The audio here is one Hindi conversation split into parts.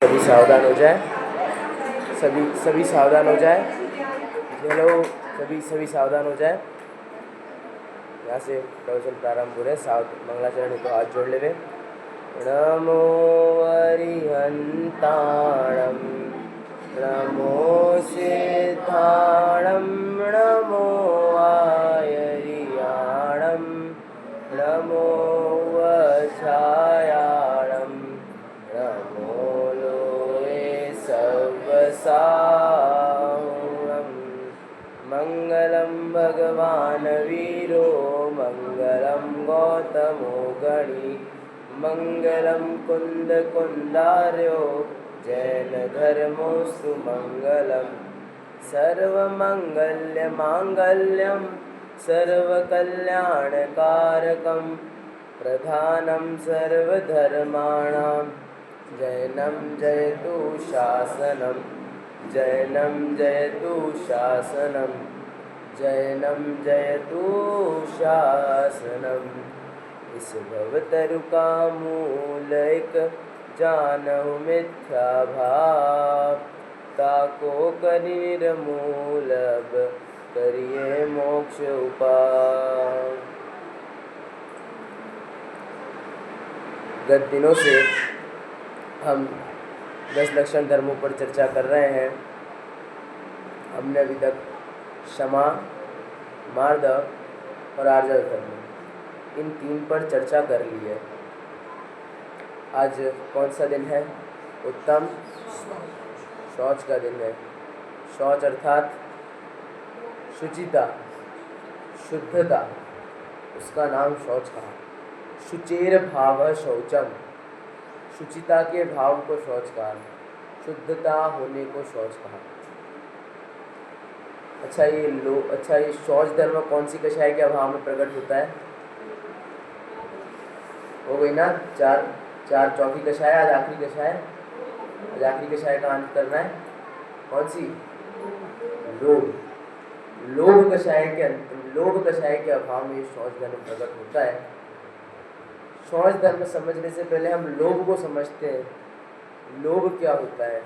सभी सावधान हो जाए। सभी सावधान हो जाए। हेलो, सभी सावधान हो जाए। यहाँ से प्रवचन प्रारंभ हो रहे। मंगलाचरण तो हाथ जोड़ ले। नमो अरिहंताणं नमो सिद्धाणं नमो आयरियाणं नमो वछायाणं नमो लोये सवसाहुणं मंगलं भगवान् वीरो मंगलं गौतमो गणी मंगलं कुंदार्यो जैन धर्मोस्तु मंगलम् सर्वमंगल्यमांगल्यं सर्वकल्याणकारकं प्रधानं सर्वधर्माणां जैनं जयतु शासनं जैनं जयतु शासनं जैनं जयतु शासनम्। इस भवतरुका मूलैक जानहु मिथ्या भाव ताको करि निर्मूलब करिए मोक्ष उपाय। गत दिनों से हम 10 लक्षण धर्मों पर चर्चा कर रहे हैं। हमने अभी तक क्षमा, मार्दव और आर्जव धर्म इन 3 पर चर्चा कर ली है। आज कौन सा दिन है? उत्तम शौच का दिन है। शौच अर्थात शुचिता, शुद्धता, उसका नाम शौच कहा। शुचेर भाव शौचम, शुचिता के भाव को शौच कहा, शुद्धता होने को शौच कहा। अच्छा ये शौच धर्म कौन सी कषाय के अभाव में प्रकट होता है? हो गई ना? चार चौथी कषाय। आज आखिरी कषाय। आज आखिरी कषाय का अंत करना है। कौन सी? लोभ कषाय के अभाव में शौच धर्म प्रकट होता है। शौच धर्म समझने से पहले हम लोभ को समझते हैं। लोभ क्या होता है?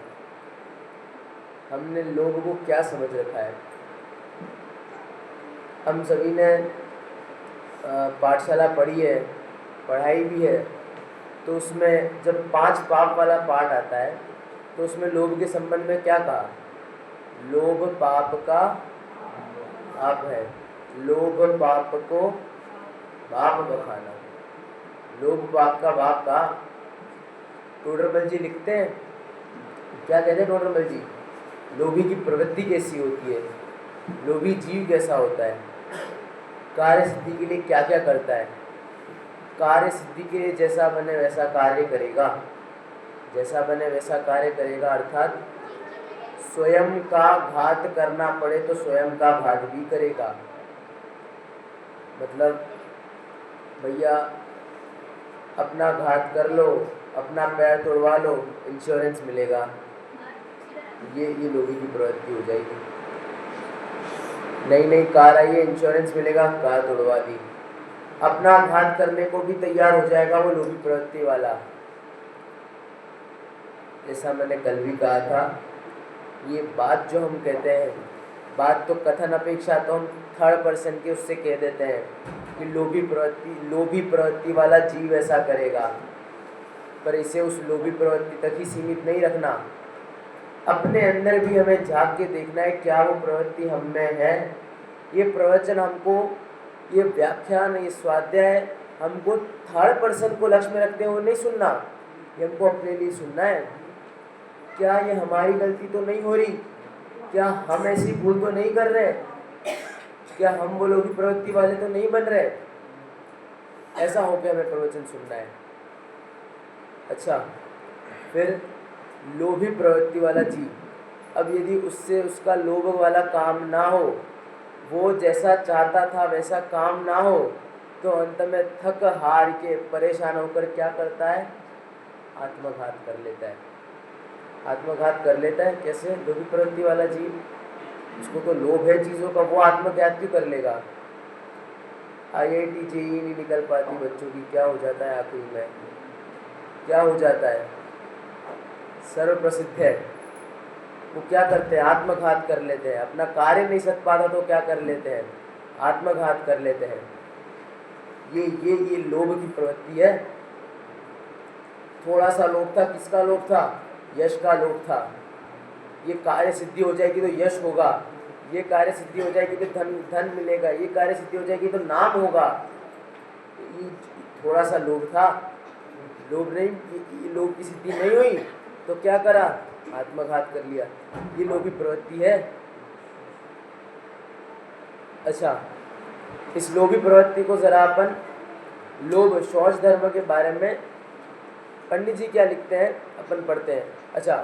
हमने लोभ को क्या समझ रखा है? हम सभी ने पाठशाला पढ़ी है, पढ़ाई भी है, तो उसमें जब 5 पाप वाला पाठ आता है तो उसमें लोभ के संबंध में क्या कहा? लोभ पाप का बाप है, लोभ पाप को बाप बखाना। लोभ पाप का बाप का टोडरमल जी लिखते हैं। क्या कहते हैं टोडरमल जी? लोभी की प्रवृत्ति कैसी होती है, लोभी जीव कैसा होता है, कार्य सिद्धि के लिए क्या क्या करता है। कार्य सिद्धि के लिए जैसा बने वैसा कार्य करेगा, जैसा बने वैसा कार्य करेगा, अर्थात स्वयं का घात करना पड़े तो स्वयं का घात भी करेगा। मतलब भैया अपना घात कर लो, अपना पैर तोड़वा लो, इंश्योरेंस मिलेगा। ये लोभी की प्रवृत्ति हो जाएगी। नई कार आई है, इंश्योरेंस मिलेगा, कार तोड़वा दी। अपना घात करने को भी तैयार हो जाएगा वो लोभी प्रवृत्ति वाला। जैसा मैंने कल भी कहा था, ये बात जो हम कहते हैं, बात तो कथन अपेक्षा तो हम थर्ड पर्सन के उससे कह देते हैं कि लोभी प्रवृत्ति वाला जीव ऐसा करेगा, पर इसे उस लोभी प्रवृत्ति तक ही सीमित नहीं रखना। अपने अंदर भी हमें झांक के देखना है क्या वो प्रवृत्ति हम में है। ये प्रवचन हमको, ये व्याख्यान, ये स्वाध्याय हमको थर्ड पर्सन को लक्ष्य में रखते हुए नहीं सुनना, ये हमको अपने लिए सुनना है। क्या ये हमारी गलती तो नहीं हो रही? क्या हम ऐसी भूल तो नहीं कर रहे? क्या हम वो लोभी प्रवृत्ति वाले तो नहीं बन रहे? ऐसा होकर हमें प्रवचन सुनना है। अच्छा, फिर लोभी प्रवृत्ति वाला जीव, अब यदि उससे उसका लोभ वाला काम ना हो, वो जैसा चाहता था वैसा काम ना हो, तो अंत में थक हार के परेशान होकर क्या करता है? आत्मघात कर लेता है। आत्मघात कर लेता है कैसे? लोभी प्रवृत्ति वाला जीव, उसको तो लोभ है चीज़ों का, वो आत्मघात क्यों कर लेगा? IIT JEE नहीं निकल पाती बच्चों की, क्या हो जाता है आखिरी में? क्या हो जाता है? सर्व प्रसिद्ध है। वो क्या करते हैं? आत्मघात कर लेते हैं। अपना कार्य नहीं सक पाता तो क्या कर लेते हैं? आत्मघात कर लेते हैं। ये लोभ की प्रवृत्ति है। थोड़ा सा लोभ था, किसका लोभ था? यश का लोभ था। ये कार्य सिद्धि हो जाएगी तो यश होगा, ये कार्य सिद्धि हो जाएगी तो धन मिलेगा, ये कार्य सिद्धि हो जाएगी तो नाम होगा। ये थोड़ा सा लोभ था, लोभ नहीं, ये लोभ की सिद्धि नहीं हुई तो क्या करा? आत्मघात कर लिया। ये लोभी प्रवृत्ति है। अच्छा, इस लोभी प्रवृत्ति को जरा अपन लोभ शौच धर्म के बारे में पंडित जी क्या लिखते हैं अपन पढ़ते हैं। अच्छा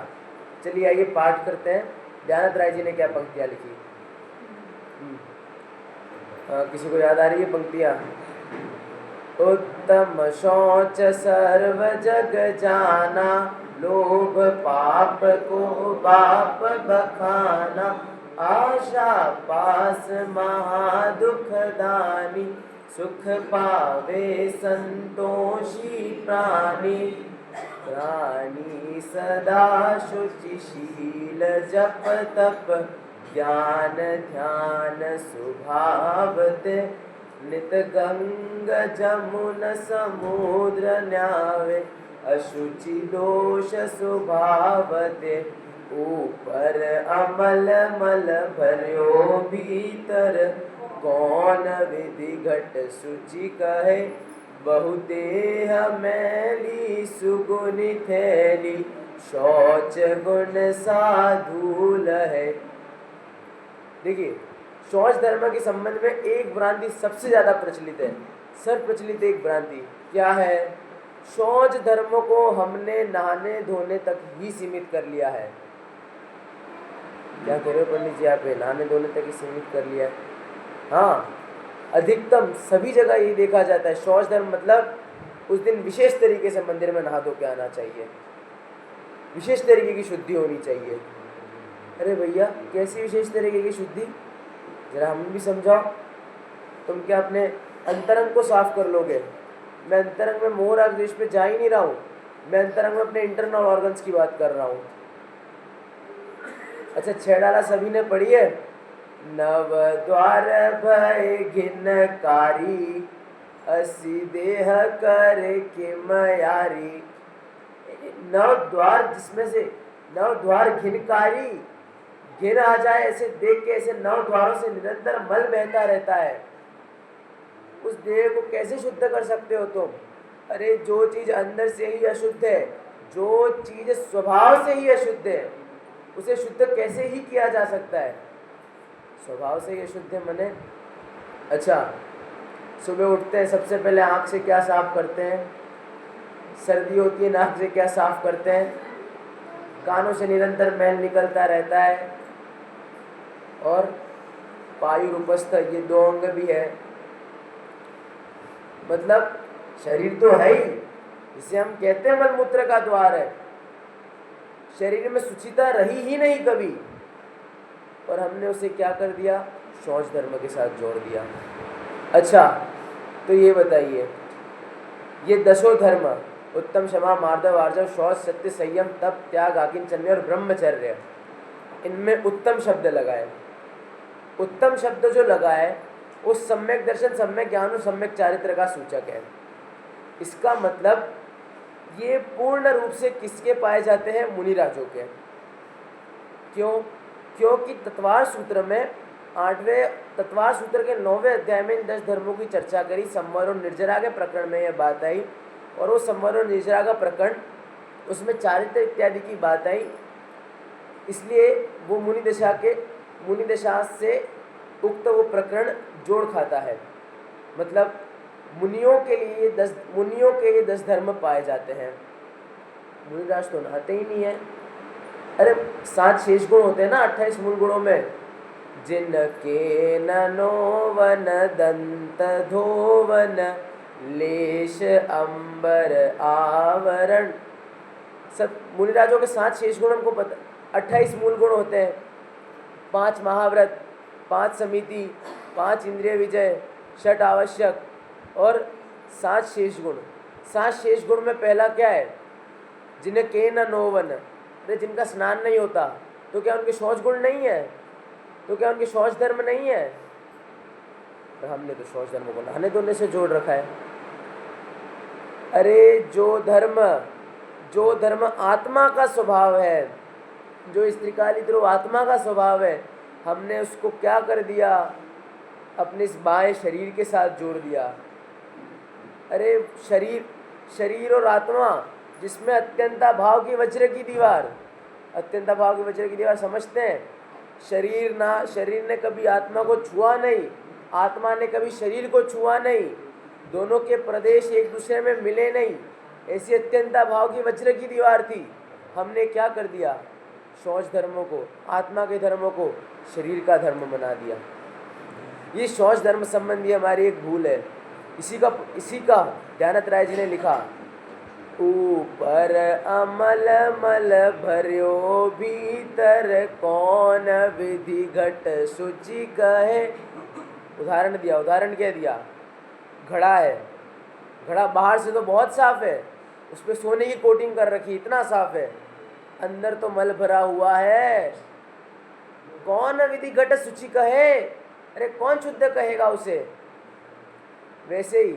चलिए आइए पाठ करते हैं। दयानंद राय जी ने क्या पंक्तियाँ लिखी? किसी को याद आ रही है पंक्तियाँ? उत्तम शौच सर्व जग जाना, लोभ पाप को बाप बखाना, आशा पास महा दुख दानी, सुख पावे संतोषी प्राणी, प्राणी सदा शुचिशील जप तप, ज्ञान ध्यान सुभावते, नित गंग जमुन समुद्र न्यावे, अशुचि दोष स्वभावते, ऊपर अमल मल भर्यो भीतर, कौन विधि घट शुचि कहे, बहुदेह मैली सुगुनि थैली, शौच गुण साधूल है। देखिए शौच धर्म के संबंध में एक भ्रांति सबसे ज्यादा प्रचलित है, सर्व प्रचलित एक भ्रांति क्या है? शौच धर्म को हमने नहाने धोने तक ही सीमित कर लिया है। क्या कह रहे हो पंडित जी? आप नहाने धोने तक ही सीमित कर लिया है? हाँ, अधिकतम सभी जगह यही देखा जाता है। शौच धर्म मतलब उस दिन विशेष तरीके से मंदिर में नहा धो के आना चाहिए, विशेष तरीके की शुद्धि होनी चाहिए। अरे भैया कैसी विशेष तरीके की शुद्धि? जरा हमें भी समझाओ। तुम क्या अपने अंतरंग को साफ कर लोगे? मैं अंतरंग में मोह राग द्वेष पे जा ही नहीं रहा हूँ, मैं अंतरंग में अपने इंटरनल ऑर्गन्स की बात कर रहा हूँ। अच्छा छह डाला सभी ने पढ़ी है? नव द्वार भय घिनकारी, असी देह कर किमयारी। नव द्वार जिसमें से नव द्वार घिनकारी, घिन आ जाए ऐसे देख के, ऐसे नव द्वारों से निरंतर मल बहता रहता है, उस देह को कैसे शुद्ध कर सकते हो तुम? अरे जो चीज अंदर से ही अशुद्ध है, जो चीज स्वभाव से ही अशुद्ध है, उसे शुद्ध कैसे ही किया जा सकता है? स्वभाव से ही अशुद्ध है मने। अच्छा सुबह उठते हैं सबसे पहले आँख से क्या साफ करते हैं? सर्दी होती है नाक से क्या साफ करते हैं? कानों से निरंतर मैल निकलता रहता है, और पायु उपस्थ ये दो अंग भी है। मतलब शरीर तो है ही, जिसे हम कहते हैं मलमूत्र का द्वार है। शरीर में शुचिता रही ही नहीं कभी, और हमने उसे क्या कर दिया? शौच धर्म के साथ जोड़ दिया। अच्छा तो ये बताइए, ये दसों धर्म उत्तम क्षमा मार्दव आर्जव शौच सत्य संयम तप त्याग आकिंचन्य और ब्रह्मचर्य, इनमें उत्तम शब्द लगाए। उत्तम शब्द जो लगाए वो सम्यक दर्शन सम्यक ज्ञान और सम्यक चारित्र का सूचक है। इसका मतलब ये पूर्ण रूप से किसके पाए जाते हैं? मुनिराजों के। क्यों? क्योंकि तत्वार सूत्र में 8वें तत्वार सूत्र के 9वें अध्याय में इन 10 धर्मों की चर्चा करी। संवर और निर्जरा के प्रकरण में यह बात आई, और वो संवर और निर्जरा का प्रकरण, उसमें चारित्र इत्यादि की बात आई। इसलिए वो मुनि दशा से उक्त वो प्रकरण जोड़ खाता है। मतलब मुनियों के ये 10 धर्म पाए जाते हैं। मुनिराज तो नहाते ही नहीं है। अरे 7 शेष गुण होते हैं ना 28 मूल गुणों में। जिनके ननोवन दंत धोवन, लेश अंबर आवरण, सब मुनिराजों के 7 शेष गुण हमको पता। 28 मूल गुण होते हैं, 5 महाव्रत, 5 समिति, 5 इंद्रिय विजय, 6 आवश्यक और 7 शेष गुण। 7 शेष गुण में पहला क्या है? जिनके न नोवन, अरे जिनका स्नान नहीं होता तो क्या उनके शौच गुण नहीं है? तो क्या उनके शौच धर्म नहीं है? तो हमने तो शौच धर्म को नहाने धोने से जोड़ रखा है। अरे जो धर्म आत्मा का स्वभाव है, जो स्त्रीकाली ध्रुव आत्मा का स्वभाव है, हमने उसको क्या कर दिया? अपने इस बाएं शरीर के साथ जोड़ दिया। अरे शरीर और आत्मा, जिसमें अत्यंता भाव की वज्र की दीवार, अत्यंता भाव की वज्र की दीवार समझते हैं। शरीर ने कभी आत्मा को छुआ नहीं, आत्मा ने कभी शरीर को छुआ नहीं, दोनों के प्रदेश एक दूसरे में मिले नहीं, ऐसी अत्यंता भाव की वज्र की दीवार थी। हमने क्या कर दिया? शौच धर्मों को, आत्मा के धर्मों को शरीर का धर्म बना दिया। ये शौच धर्म संबंधी हमारी एक भूल है। इसी का ध्यानत राय जी ने लिखा, ऊपर अमल मल भर्यो भीतर कौन विधि घट शुचि कहे। उदाहरण दिया, उदाहरण क्या दिया? घड़ा है, घड़ा बाहर से तो बहुत साफ है, उस पर सोने की कोटिंग कर रखी, इतना साफ है, अंदर तो मल भरा हुआ है। कौन विधि घट शुचि कहे? अरे कौन शुद्ध कहेगा उसे? वैसे ही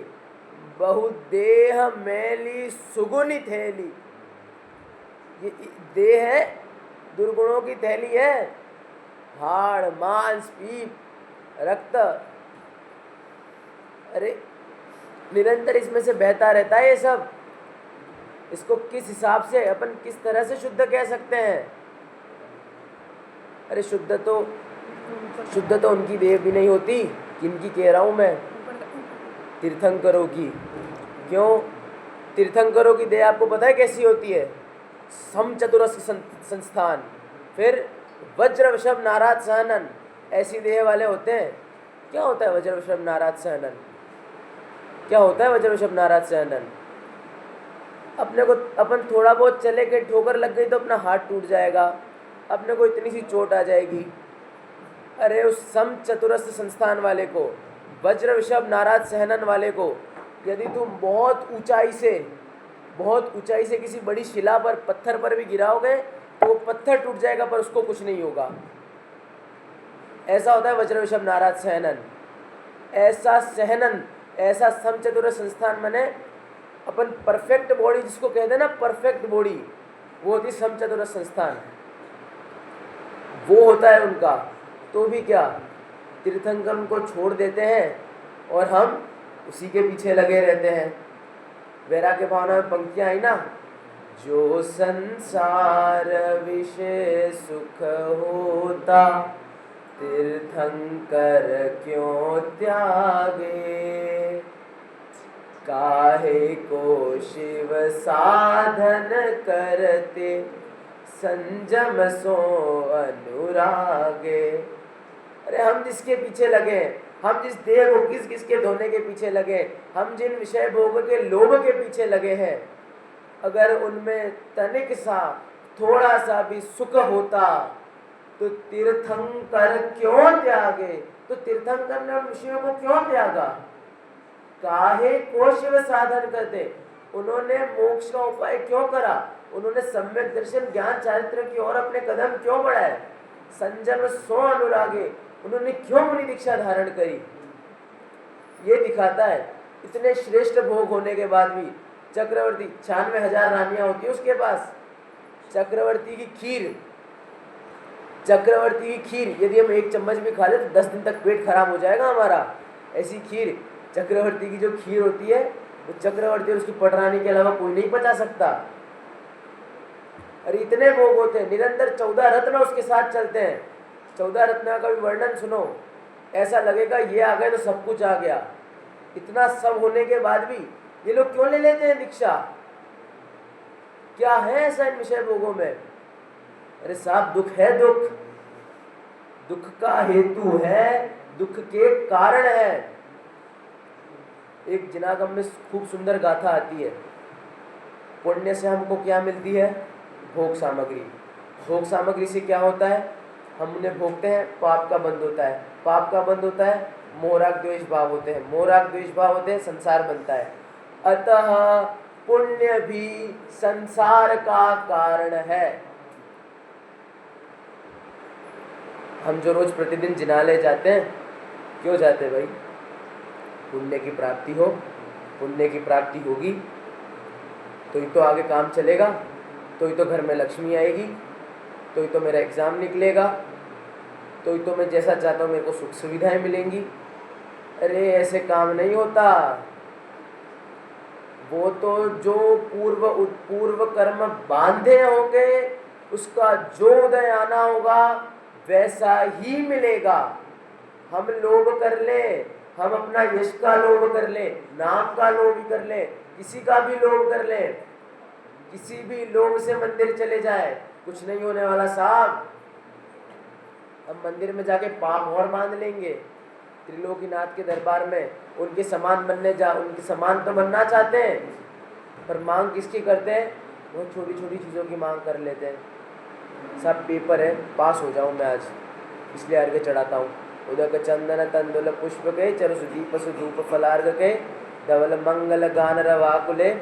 बहुदेह मैली सुगुनी थैली, ये देह है, दुर्गुणों की थैली है, हाड़ मांस पीप रक्त, अरे निरंतर इसमें से बहता रहता है ये सब। इसको किस हिसाब से, अपन किस तरह से शुद्ध कह सकते हैं? अरे शुद्ध तो उनकी देह भी नहीं होती, किनकी कह रहा हूँ मैं? तीर्थंकरों की। क्यों? तीर्थंकरों की देह आपको पता है कैसी होती है? समचतुरस्क संस्थान, फिर वज्र वृषभ नाराज सहनन, ऐसी देह वाले होते हैं। क्या होता है वज्र वृषभ नाराज सहनन? क्या होता है वज्र वृषभ नाराज सहनन? अपन थोड़ा बहुत चले के ठोकर लग गई तो अपना हाथ टूट जाएगा, अपने को इतनी सी चोट आ जाएगी। अरे उस सम चतुरस्क संस्थान वाले को, वज्र वृषभ नाराज सहनन वाले को, यदि तुम बहुत ऊंचाई से किसी बड़ी शिला पर, पत्थर पर भी गिराओगे तो वो पत्थर टूट जाएगा पर उसको कुछ नहीं होगा। ऐसा होता है वज्र वृषभ नाराज सहनन। ऐसा सहनन, ऐसा समचतुर संस्थान माने अपन परफेक्ट बॉडी जिसको कहते हैं ना, परफेक्ट बॉडी, वो होती समचतुर संस्थान, वो होता है उनका। तो भी क्या, तीर्थंकर उनको छोड़ देते हैं और हम उसी के पीछे लगे रहते हैं। वैराग्य भावना में पंक्तियां आई ना, जो संसार विषय सुख होता तीर्थंकर क्यों त्यागे, काहे को शिव साधन करते संजम सो अनुरागे। अरे हम जिसके पीछे लगे, हम जिस देह को किसके धोने के पीछे लगे, हम जिन विषय भोग के लोभ के पीछे लगे हैं, अगर उनमें तनिक सा थोड़ा सा भी सुख होता तो तीर्थंकर क्यों त्यागे? तो तीर्थंकर ने उन विषयों को क्यों त्यागा? काहे को शिव साधन करते, उन्होंने मोक्ष का उपाय क्यों करा? उन्होंने सम्यक दर्शन ज्ञान चारित्र की ओर अपने कदम क्यों बढ़ाए? संजम सो अनुरागे, उन्होंने क्यों मुनि दीक्षा धारण करी? ये दिखाता है इतने श्रेष्ठ भोग होने के बाद भी चक्रवर्ती 96,000 रानियां होती है उसके पास। चक्रवर्ती की खीर यदि हम एक चम्मच भी खा ले तो 10 दिन तक पेट खराब हो जाएगा हमारा। ऐसी खीर, चक्रवर्ती की जो खीर होती है वो चक्रवर्ती और उसकी पटरानी के अलावा कोई नहीं पचा सकता। अरे इतने भोग होते हैं, निरंतर 14 रत्न उसके साथ चलते हैं। 14 रत्न का भी वर्णन सुनो, ऐसा लगेगा ये आ गए तो सब कुछ आ गया। इतना सब होने के बाद भी ये लोग क्यों ले लेते हैं दीक्षा? क्या है ऐसा इन विषय भोगों में? अरे साहब दुख है, दुख का हेतु है, दुख के कारण है। एक जिनागम में खूब सुंदर गाथा आती है, पुण्य से हमको क्या मिलती है? भोग सामग्री। भोग सामग्री से क्या होता है? हम उन्हें भोगते हैं, पाप का बंध होता है। पाप का बंध होता है, मोहराग द्वेष भाव होते हैं। मोहराग द्वेष भाव होते हैं, संसार बनता है। अतः पुण्य भी संसार का कारण है। हम जो रोज़ प्रतिदिन जिनालय जाते हैं, क्यों जाते हैं भाई? पुण्य की प्राप्ति हो, पुण्य की प्राप्ति होगी तो ही तो आगे काम चलेगा, तो ही तो घर में लक्ष्मी आएगी, तो ही तो मेरा एग्ज़ाम निकलेगा, तो ही तो मैं जैसा चाहता हूँ मेरे को सुख सुविधाएं मिलेंगी। अरे ऐसे काम नहीं होता। वो तो जो पूर्व कर्म बांधे होंगे उसका जो उदय आना होगा वैसा ही मिलेगा। हम लोभ कर ले, हम अपना यश का लोभ कर ले, नाम का लोभ कर ले, किसी का भी लोभ कर ले, किसी भी लोभ से मंदिर चले जाए, कुछ नहीं होने वाला साहब। हम मंदिर में जाके पाप और बांध लेंगे। त्रिलोकीनाथ के दरबार में उनके समान उनके समान तो बनना चाहते हैं, पर मांग किसकी करते हैं? बहुत छोटी छोटी चीज़ों की मांग कर लेते हैं। सब पेपर है, पास हो जाऊं मैं आज, इसलिए अर्घ्य चढ़ाता हूँ। उदक चंदन तंदुल पुष्प के चरु सुदीप सुधूप फलार्घ के धवल मंगल गान रवाकुले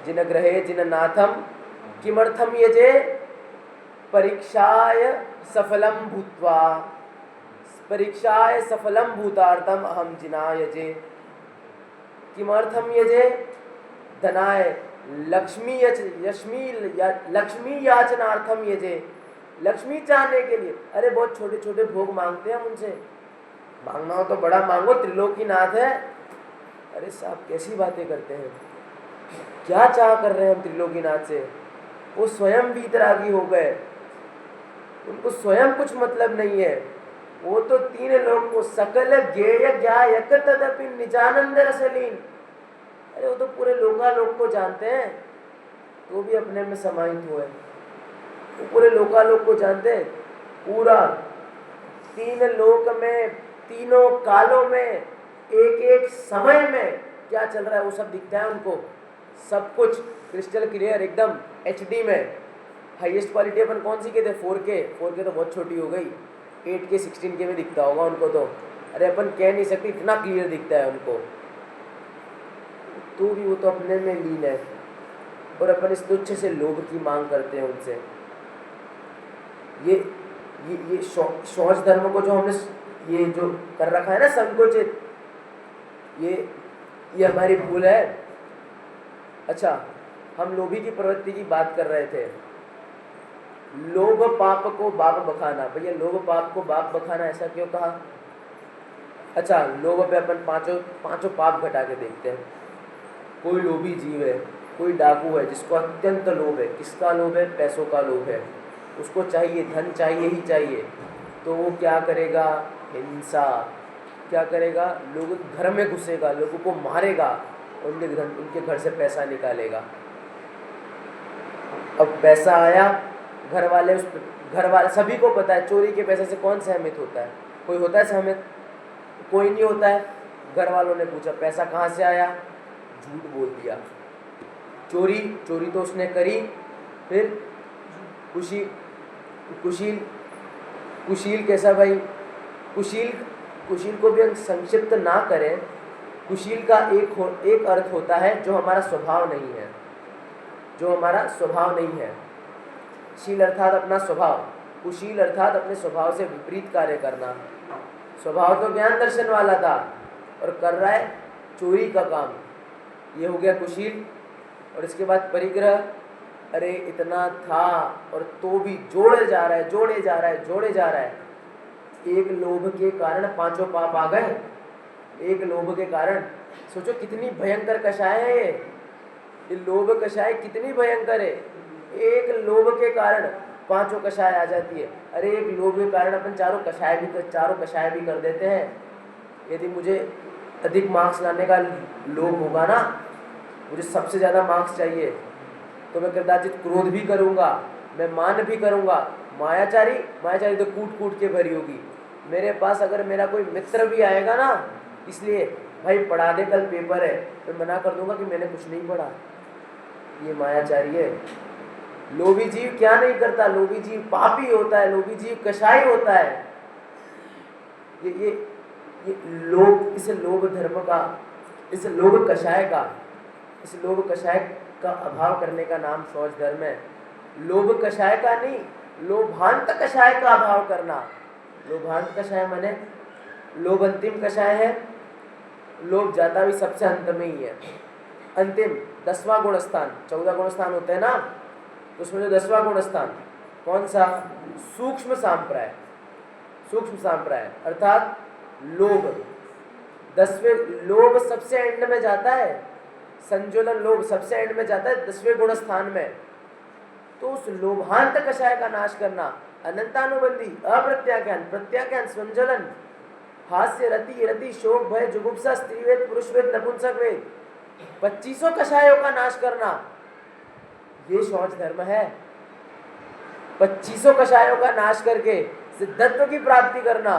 जिन ग्रहे जिन नाथम किमर्थम यजे परीक्षाय सफलम भूत्वा परीक्षाय सफलम भूतार्थम अहम जिनायजे किमर्थम यजे धनाय लक्ष्मी याचनार्थम यजे, लक्ष्मी चाहने के लिए। अरे बहुत छोटे छोटे भोग मांगते हैं हम उनसे। मांगना हो तो बड़ा मांगो, त्रिलोकीनाथ है। अरे साहब कैसी बातें करते हैं, क्या चाह कर रहे हैं हम त्रिलोकीनाथ से? वो स्वयं वीतरागी हो गए, उनको स्वयं कुछ मतलब नहीं है। वो तो तीन लोग को सकल ज्ञेय ज्ञायक तदपि निजानंद रसलीन। अरे वो तो पूरे लोकालोक को जानते हैं, तो भी अपने में समाहित हुए। वो पूरे लोकालोक को जानते हैं, पूरा तीन लोक में, तीनों कालों में, एक एक समय में क्या चल रहा है वो सब दिखता है उनको। सब कुछ क्रिस्टल क्लियर एकदम HD में। हाईएस्ट क्वालिटी अपन कौन सी कहते हैं? 4K। 4K तो बहुत छोटी हो गई, 8K 16K में दिखता होगा उनको तो। अरे अपन कह नहीं सकते, इतना क्लियर दिखता है उनको। तो भी वो तो अपने में लीन है, और अपन इस तुच्छ से लोभ की मांग करते हैं उनसे। ये शौच धर्म को जो हमने ये जो कर रखा है ना संकुचित, ये हमारी भूल है। अच्छा, हम लोभी की प्रवृत्ति की बात कर रहे थे। लोभ पाप को बाप बखाना। भैया लोभ पाप को बाप बखाना ऐसा क्यों कहा? अच्छा, लोभ पे अपन पांचों पाप घटा के देखते हैं। कोई लोभी जीव है, कोई डाकू है जिसको अत्यंत लोभ है। किसका लोभ है? पैसों का लोभ है। उसको चाहिए, धन चाहिए ही चाहिए, तो वो क्या करेगा? हिंसा। क्या करेगा? लोग घर में घुसेगा, लोगों को मारेगा, उनके घर से पैसा निकालेगा। अब पैसा आया, घर वाले सभी को पता है चोरी के पैसे से कौन सहमत होता है? कोई होता है सहमत? कोई नहीं होता है। घर वालों ने पूछा पैसा कहाँ से आया? झूठ बोल दिया। चोरी तो उसने करी। फिर कुशील कैसा भाई? कुशील को भी हम संक्षिप्त ना करें। कुशील का एक अर्थ होता है जो हमारा स्वभाव नहीं है, जो हमारा स्वभाव नहीं है। शील अर्थात अपना स्वभाव, कुशील अर्थात अपने स्वभाव से विपरीत कार्य करना। स्वभाव तो ज्ञान दर्शन वाला था और कर रहा है चोरी का काम, ये हो गया कुशील। और इसके बाद परिग्रह। अरे इतना था और तो भी जोड़े जा रहा है। एक लोभ के कारण पांचों पाप आ गए। एक लोभ के कारण सोचो कितनी भयंकर कषाय है ये लोभ कषाय कितनी भयंकर है। एक लोभ के कारण पांचों कषाय आ जाती है। अरे एक लोभ के कारण अपन चारों कषाय भी कर देते हैं। यदि मुझे अधिक मार्क्स लाने का लोभ होगा ना, मुझे सबसे ज़्यादा मार्क्स चाहिए, तो मैं कदाचित क्रोध भी करूँगा, मैं मान भी करूँगा। मायाचारी तो कूट के भरी होगी। मेरे पास अगर मेरा कोई मित्र भी आएगा ना, इसलिए भाई पढ़ा दे कल पेपर है, तो मना कर दूंगा कि मैंने कुछ नहीं पढ़ा। ये मायाचारी है। लोभी जीव क्या नहीं करता? लोभी जीव पापी होता है, लोभी जीव कषाय होता है। ये लोभ, इस लोभ धर्म का, इस लोभ कषाय का अभाव करने का नाम शौच धर्म है। लोभ कषाय का नहीं, लोभांत कषाय का अभाव करना। लोभांत कषाय माने लोभ अंतिम कषाय है, लोभ जाता भी सबसे अंत में ही है। अंतिम 10वां गुण स्थान, 14 गुण स्थान होते हैं ना, तो उसमें जो 10वां गुण स्थान कौन सा? सूक्ष्म सांप्राय। सूक्ष्म सांप्राय अर्थात लोभ 10वें, लोभ सबसे एंड में जाता है, संजोलन लोभ सबसे एंड में जाता है 10वें गुण स्थान में। तो उस लोभांत कषाय का नाश करना, अनंतानुबंधी, अप्रत्याख्यान, प्रत्याख्यान, संजोलन, हास्य, रति, रति, शोक, भय, जुगुप्सा, स्त्रीवेद, पुरुषवेद, नपुंसक वेद, 25 कषायों का नाश करना, ये शौच धर्म है। 25 कषायों का नाश करके सिद्धत्व की प्राप्ति करना,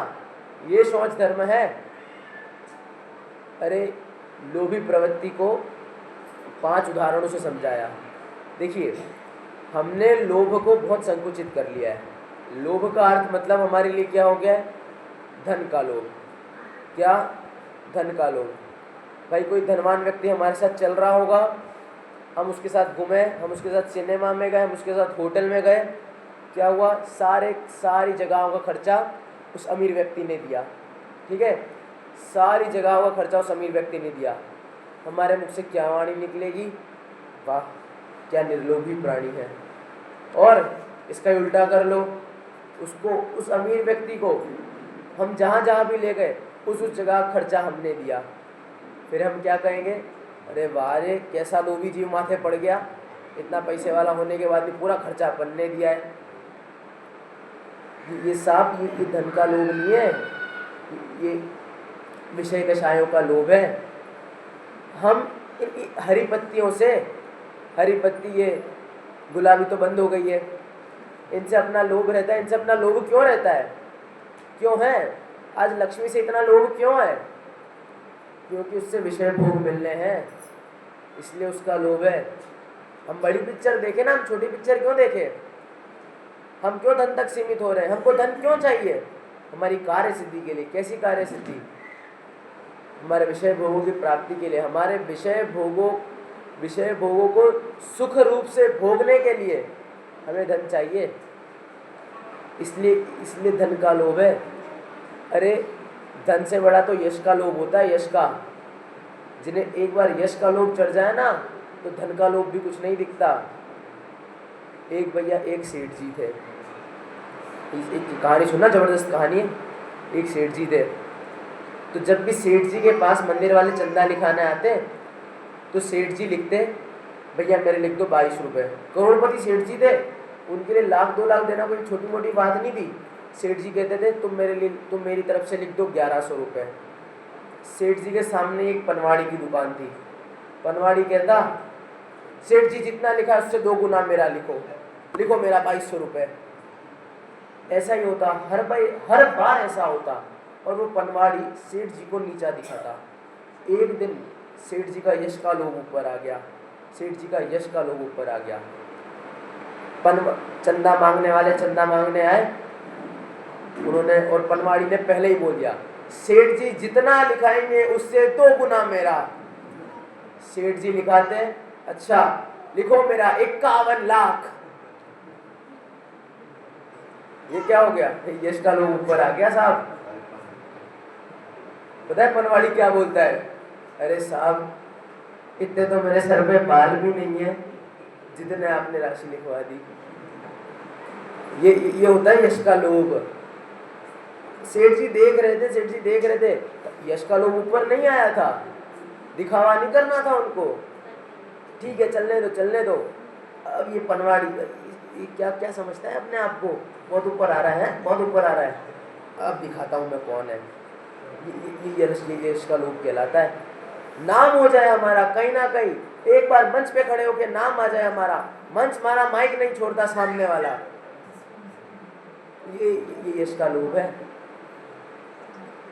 ये शौच धर्म है। अरे लोभी प्रवृत्ति को 5 उदाहरणों से समझाया। देखिए, हमने लोभ को बहुत संकुचित कर लिया है। लोभ का अर्थ मतलब हमारे लिए क्या हो गया है? धन का लोभ। क्या? धन का लोभ। भाई कोई धनवान व्यक्ति हमारे साथ चल रहा होगा, हम उसके साथ घूमे, हम उसके साथ सिनेमा में गए, हम उसके साथ होटल में गए, क्या हुआ? सारी जगहों का खर्चा उस अमीर व्यक्ति ने दिया। ठीक है, सारी जगहों का खर्चा उस अमीर व्यक्ति ने दिया। हमारे मुख से क्या वाणी निकलेगी? वाह क्या निर्लोभी प्राणी है। और इसका उल्टा कर लो, उसको, उस अमीर व्यक्ति को हम जहाँ जहाँ भी ले गए उस जगह खर्चा हमने दिया, फिर हम क्या कहेंगे? अरे वाह रे कैसा लोभी जीव माथे पड़ गया, इतना पैसे वाला होने के बाद भी पूरा खर्चा अपन ने दिया है। ये साफ ये धन का लोभ नहीं है, ये विषय कषायों का लोभ है। हम हरी पत्तियों से, हरी पत्ती ये गुलाबी तो बंद हो गई है, इनसे अपना लोभ रहता है। इनसे अपना लोभ क्यों रहता है? क्यों है? आज लक्ष्मी से इतना लोभ क्यों है? क्योंकि उससे विषय भोग मिलने हैं, इसलिए उसका लोभ है। हम बड़ी पिक्चर देखें ना, हम छोटी पिक्चर क्यों देखें? हम क्यों धन तक सीमित हो रहे हैं? हमको धन क्यों चाहिए? हमारी कार्य सिद्धि के लिए। कैसी कार्य सिद्धि? हमारे विषय भोगों की प्राप्ति के लिए। हमारे विषय भोगों को सुख रूप से भोगने के लिए हमें धन चाहिए, इसलिए धन का लोभ है। अरे धन से बड़ा तो यश का लोभ होता है, यश का। जिन्हें एक बार यश का लोभ चढ़ जाए ना, तो धन का लोभ भी कुछ नहीं दिखता। एक भैया, एक सेठ जी थे, एक कहानी सुनना, जबरदस्त कहानी है। एक सेठ जी थे, तो जब भी सेठ जी के पास मंदिर वाले चंदा लिखाने आते, तो सेठ जी लिखते, भैया मेरे लिख दो 22 रुपये। करोड़पति सेठ जी थे, उनके लिए 1 लाख 2 लाख देना कोई छोटी मोटी बात नहीं थी। सेठ जी कहते थे तुम मेरी तरफ से लिख दो 1100 रुपये। सेठ जी के सामने एक पनवाड़ी की दुकान थी। पनवाड़ी कहता, सेठ जी जितना लिखा उससे 2 गुना मेरा लिखो मेरा 2200 रुपये। ऐसा ही होता, हर बार ऐसा होता। और वो पनवाड़ी सेठ जी को नीचा दिखाता। एक दिन सेठ जी का यश का लोभ ऊपर आ गया, सेठ जी का यश का लोभ ऊपर आ गया। चंदा मांगने वाले चंदा मांगने आए, उन्होंने, और पनवाड़ी ने पहले ही बोल दिया, सेठ जी जितना लिखाएंगे उससे 2 गुना मेरा। सेठ जी लिखाते, अच्छा लिखो मेरा 51 लाख। ये क्या हो गया? यश का लोभ ऊपर आ गया साहब। पता है पनवाड़ी क्या बोलता है? अरे साहब इतने तो मेरे सर पे बाल भी नहीं है जितने आपने राशि लिखवा दी। ये होता है यश का लोभ। सेठ जी देख रहे थे, यश का लोभ ऊपर नहीं आया था, दिखावा नहीं करना था उनको। ठीक है चलने दो। अब ये पनवाड़ी ये क्या समझता है अपने आप को? बहुत ऊपर आ रहा है, बहुत ऊपर आ रहा है। अब दिखाता हूँ मैं कौन है। ये यश का लोभ कहलाता है। नाम हो जाए हमारा कहीं ना कहीं, एक बार मंच पे खड़े होके नाम आ जाए हमारा, मंच हमारा माइक नहीं छोड़ता सामने वाला, ये यश का लोभ है।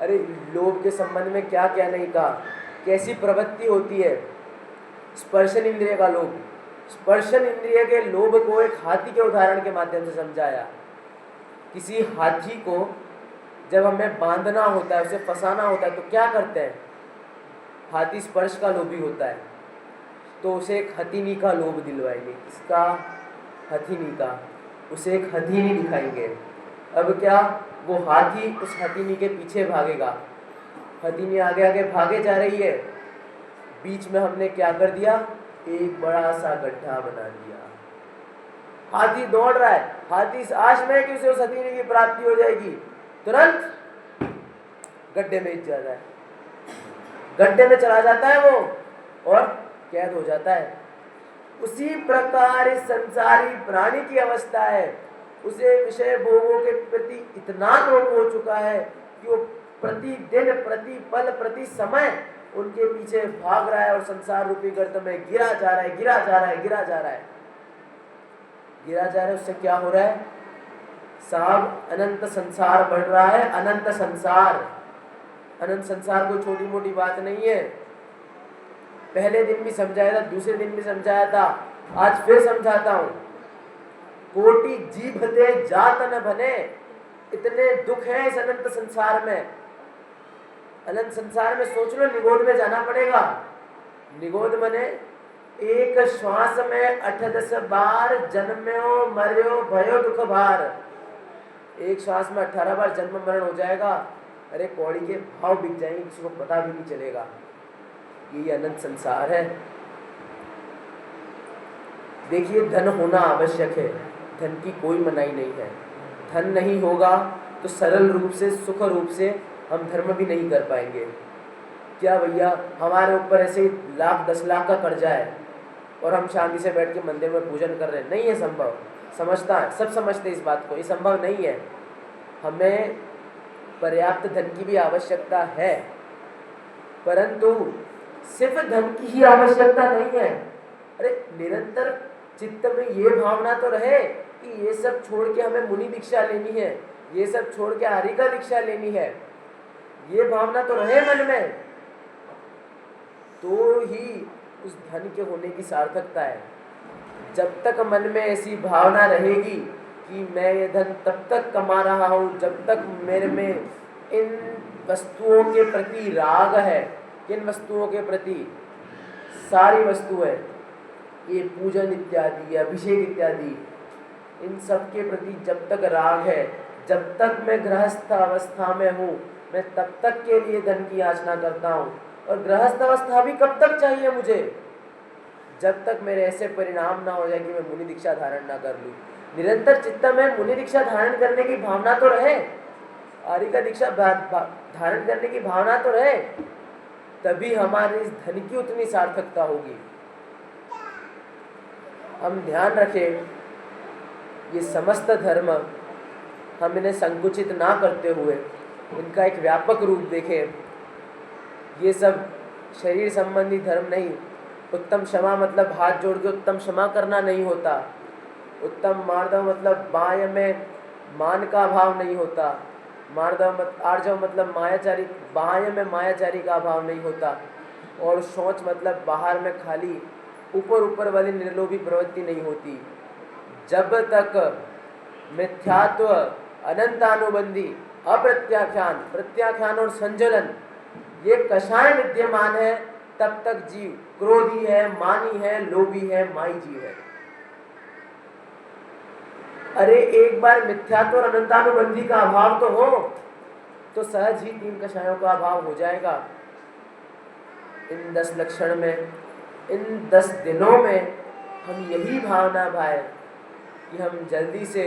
अरे लोभ के संबंध में क्या क्या नहीं कहा, कैसी प्रवृत्ति होती है। स्पर्शन इंद्रिय का लोभ, स्पर्शन इंद्रिय के लोभ को एक हाथी के उदाहरण के माध्यम से समझाया। किसी हाथी को जब हमें बांधना होता है, उसे फंसाना होता है, तो क्या करते हैं? हाथी स्पर्श का लोभी होता है, तो उसे एक हथीनी का लोभ दिलवाएंगे। किसका? हथीनी का। उसे एक हथीनी दिखाएंगे, अब क्या, वो हाथी उस हथिनी के पीछे भागेगा, हथिनी आगे आगे भागे जा रही है, बीच में हमने क्या कर दिया, एक बड़ा सा गड्ढा बना दिया। हाथी दौड़ रहा है, हाथी इस आश में है कि उसे उस हथिनी की प्राप्ति हो जाएगी, तुरंत गड्ढे में गिर जाता है, गड्ढे में चला जाता है वो और कैद हो जाता है। उसी प्रकार इस संसारी प्राणी की अवस्था है, उसे विषय भोगों के प्रति इतना लोभ हो चुका है कि वो प्रतिदिन, प्रति पल, प्रति समय उनके पीछे भाग रहा है और संसार रूपी गर्त में गिरा जा रहा है, गिरा जा रहा है, गिरा जा रहा है, गिरा जा रहा है। उससे क्या हो रहा है साहब, अनंत संसार बढ़ रहा है, अनंत संसार। अनंत संसार कोई छोटी मोटी बात नहीं है। पहले दिन भी समझाया था, दूसरे दिन भी समझाया था, आज फिर समझाता हूं। कोटि जीभते जात न बने, इतने दुख हैं इस अनंत संसार में। अनंत संसार में सोच लो, निगोद में जाना पड़ेगा। निगोद मने एक श्वास में 8-10 बार जन्म्यो मर्यो भयो दुख भार। एक श्वास में 18 बार जन्म मरण हो जाएगा। अरे कौड़ी के भाव बिक जाएंगे, किसी को पता भी नहीं चलेगा। ये अनंत संसार है। देखिए, धन होना आवश्यक है, धन की कोई मनाही नहीं है। धन नहीं होगा तो सरल रूप से, सुख रूप से हम धर्म भी नहीं कर पाएंगे। क्या भैया, हमारे ऊपर ऐसे ही 1,00,000-10 लाख का कर्जा है और हम शांति से बैठ के मंदिर में पूजन कर रहे हैं? नहीं है संभव। समझता है, सब समझते इस बात को, ये संभव नहीं है। हमें पर्याप्त धन की भी आवश्यकता है, परंतु सिर्फ धन की ही आवश्यकता नहीं है। अरे निरंतर चित्त में ये भावना तो रहे कि ये सब छोड़ के हमें मुनि दीक्षा लेनी है, ये सब छोड़ के हरि का दीक्षा लेनी है, ये भावना तो रहे मन में, तो ही उस धन के होने की सार्थकता है। जब तक मन में ऐसी भावना रहेगी कि मैं ये धन तब तक कमा रहा हूँ जब तक मेरे में इन वस्तुओं के प्रति राग है। किन वस्तुओं के प्रति? सारी वस्तुएं, ये पूजन इत्यादि, अभिषेक इत्यादि, इन सब के प्रति जब तक राग है, जब तक मैं गृहस्थ अवस्था में हूँ, मैं तब तक के लिए धन की याचना करता हूँ। और गृहस्थ अवस्था भी कब तक चाहिए मुझे? जब तक मेरे ऐसे परिणाम ना हो जाए कि मैं मुनि दीक्षा धारण ना कर लूँ। निरंतर चित्त में मुनि दीक्षा धारण करने की भावना तो रहे, आर्य का दीक्षा धारण करने की भावना तो रहे, तभी हमारे इस धन की उतनी सार्थकता होगी। हम ध्यान रखें, ये समस्त धर्म हम इन्हें संकुचित ना करते हुए इनका एक व्यापक रूप देखें। ये सब शरीर संबंधी धर्म नहीं। उत्तम क्षमा मतलब हाथ जोड़ के उत्तम क्षमा करना नहीं होता। उत्तम मार्दव मतलब बाह्य में मान का अभाव नहीं होता। आर्जव मतलब मायाचारी, बाह्य में मायाचारी का अभाव नहीं होता। और शौच मतलब बाहर में खाली ऊपर वाली निर्लोभी प्रवृत्ति नहीं होती। जब तक मिथ्यात्व, अनंतानुबंधी, अप्रत्याख्यान, प्रत्याख्यान और संजलन ये कषाय विद्यमान है, तब तक जीव क्रोधी है, मानी है, लोभी है, माई जीव है। अरे एक बार मिथ्यात्व और अनंतानुबंधी का अभाव तो हो, तो सहज ही 3 कषायों का अभाव हो जाएगा। इन 10 लक्षण में, इन 10 दिनों में हम यही भावना भाई कि हम जल्दी से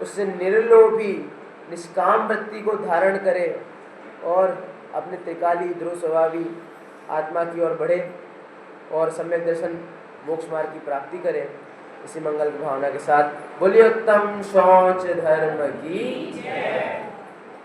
उससे निर्लोभी निष्काम वृत्ति को धारण करें और अपने त्रिकाली ध्रुव स्वभावी आत्मा की ओर बढ़े और सम्यक दर्शन मोक्ष मार्ग की प्राप्ति करें। इसी मंगल की भावना के साथ बोलिए उत्तम शौच धर्म की जय।